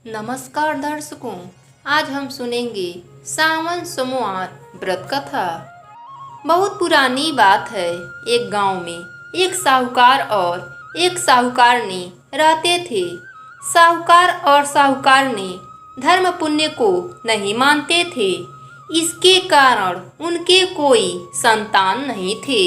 नमस्कार दर्शकों, आज हम सुनेंगे सावन सोमवार व्रत कथा। बहुत पुरानी बात है। एक गांव में एक साहूकार और एक साहूकारनी रहते थे। साहूकार और साहूकारनी धर्म पुण्य को नहीं मानते थे। इसके कारण उनके कोई संतान नहीं थे।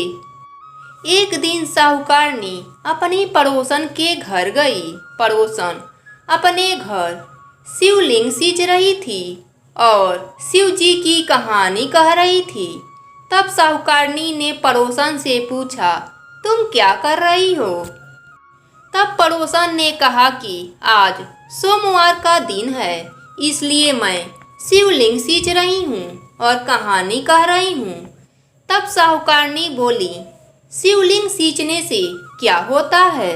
एक दिन साहूकारनी अपनी पड़ोसन के घर गई। पड़ोसन अपने घर शिवलिंग सींच रही थी और शिव जी की कहानी कह रही थी। तब साहूकारनी ने पड़ोसन से पूछा, तुम क्या कर रही हो? तब पड़ोसन ने कहा कि आज सोमवार का दिन है, इसलिए मैं शिवलिंग सींच रही हूँ और कहानी कह रही हूँ। तब साहूकारनी बोली, शिवलिंग सींचने से क्या होता है?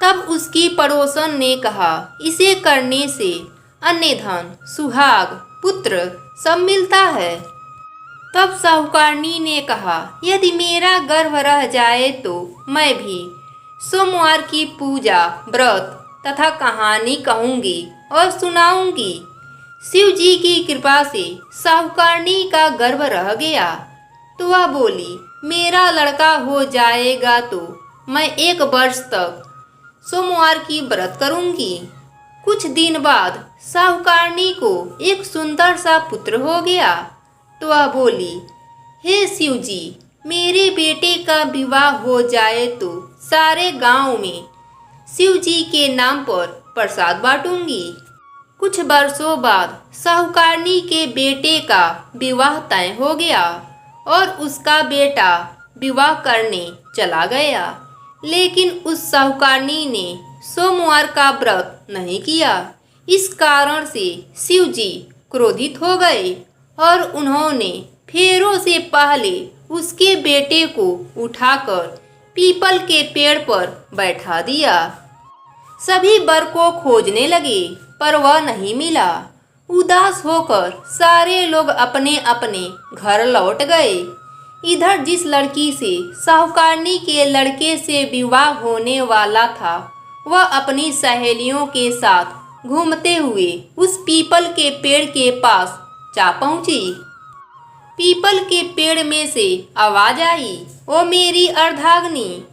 तब उसकी पड़ोसन ने कहा, इसे करने से अन्य धन, सुहाग, पुत्र सब मिलता है। तब साहूकारनी ने कहा, यदि मेरा गर्भ रह जाए तो मैं भी सोमवार की पूजा, व्रत तथा कहानी कहूँगी और सुनाऊंगी। शिव जी की कृपा से साहूकारनी का गर्भ रह गया तो वह बोली, मेरा लड़का हो जाएगा तो मैं 1 वर्ष तक सोमवार की व्रत करूंगी। कुछ दिन बाद साहूकारनी को एक सुंदर सा पुत्र हो गया तो वह बोली, हे शिव जी, मेरे बेटे का विवाह हो जाए तो सारे गांव में शिव जी के नाम पर प्रसाद बांटूंगी। कुछ वर्षों बाद साहूकारनी के बेटे का विवाह तय हो गया और उसका बेटा विवाह करने चला गया। लेकिन उस साहूकारनी ने सोमवार का व्रत नहीं किया। इस कारण से शिव जी क्रोधित हो गए और उन्होंने फेरों से पहले उसके बेटे को उठाकर पीपल के पेड़ पर बैठा दिया। सभी वर को खोजने लगे पर वह नहीं मिला। उदास होकर सारे लोग अपने अपने घर लौट गए। इधर जिस लड़की से साहूकारनी के लड़के से विवाह होने वाला था, वह अपनी सहेलियों के साथ घूमते हुए उस पीपल के पेड़ के पास जा पहुंची। पीपल के पेड़ में से आवाज आई, ओ मेरी अर्धांगिनी।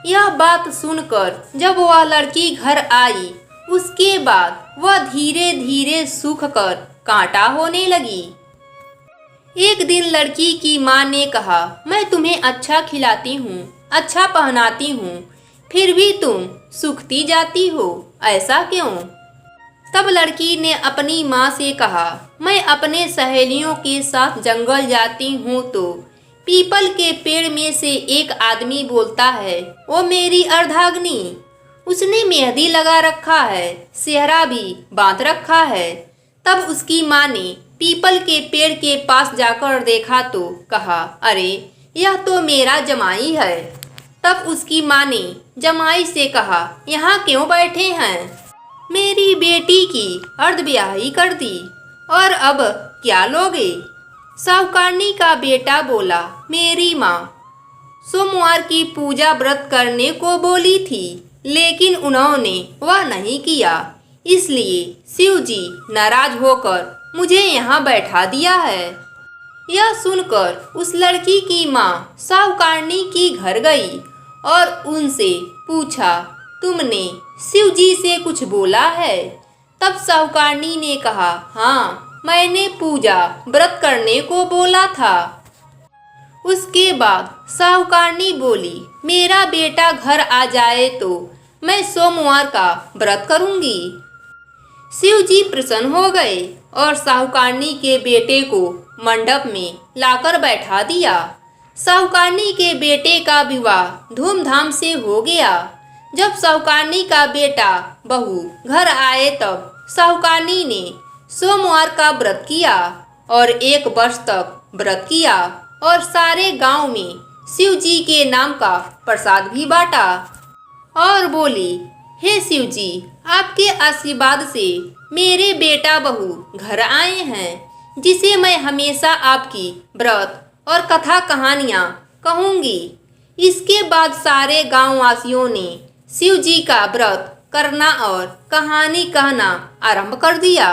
यह बात सुनकर जब वह लड़की घर आई, उसके बाद वह धीरे धीरे सूख कर कांटा होने लगी। एक दिन लड़की की माँ ने कहा, मैं तुम्हें अच्छा खिलाती हूँ, अच्छा पहनाती हूँ, फिर भी तुम सूखती जाती हो, ऐसा क्यों? तब लड़की ने अपनी माँ से कहा, मैं अपने सहेलियों के साथ जंगल जाती हूँ तो पीपल के पेड़ में से एक आदमी बोलता है, ओ मेरी अर्धांगिनी। उसने मेहंदी लगा रखा है, सेहरा भी बांध रखा है। तब उसकी माँ ने पीपल के पेड़ के पास जाकर देखा तो कहा, अरे यह तो मेरा जमाई है। तब उसकी माँ ने जमाई से कहा, यहाँ क्यों बैठे हैं? मेरी बेटी की अर्धब्याही कर दी और अब क्या लोगे? साहूकारनी का बेटा बोला, मेरी माँ सोमवार की पूजा व्रत करने को बोली थी, लेकिन उन्होंने वह नहीं किया, इसलिए शिव जी नाराज होकर मुझे यहाँ बैठा दिया है। यह सुनकर उस लड़की की माँ साहूकारनी की घर गई और उनसे पूछा, तुमने शिव जी से कुछ बोला है? तब साहूकारनी ने कहा, हाँ, मैंने पूजा व्रत करने को बोला था। उसके बाद साहूकारनी बोली, मेरा बेटा घर आ जाए तो मैं सोमवार का व्रत करूंगी। शिव जी प्रसन्न हो गए और साहूकारनी के बेटे को मंडप में लाकर बैठा दिया। साहूकारनी के बेटे का विवाह धूमधाम से हो गया। जब साहूकारनी का बेटा बहू घर आए तब साहूकारनी ने सोमवार का व्रत किया और 1 वर्ष तक व्रत किया और सारे गांव में शिव जी के नाम का प्रसाद भी बांटा और बोली, हे शिव जी, आपके आशीर्वाद से मेरे बेटा बहू घर आए हैं, जिसे मैं हमेशा आपकी व्रत और कथा कहानियाँ कहूँगी। इसके बाद सारे गांव वासियों ने शिव जी का व्रत करना और कहानी कहना आरंभ कर दिया।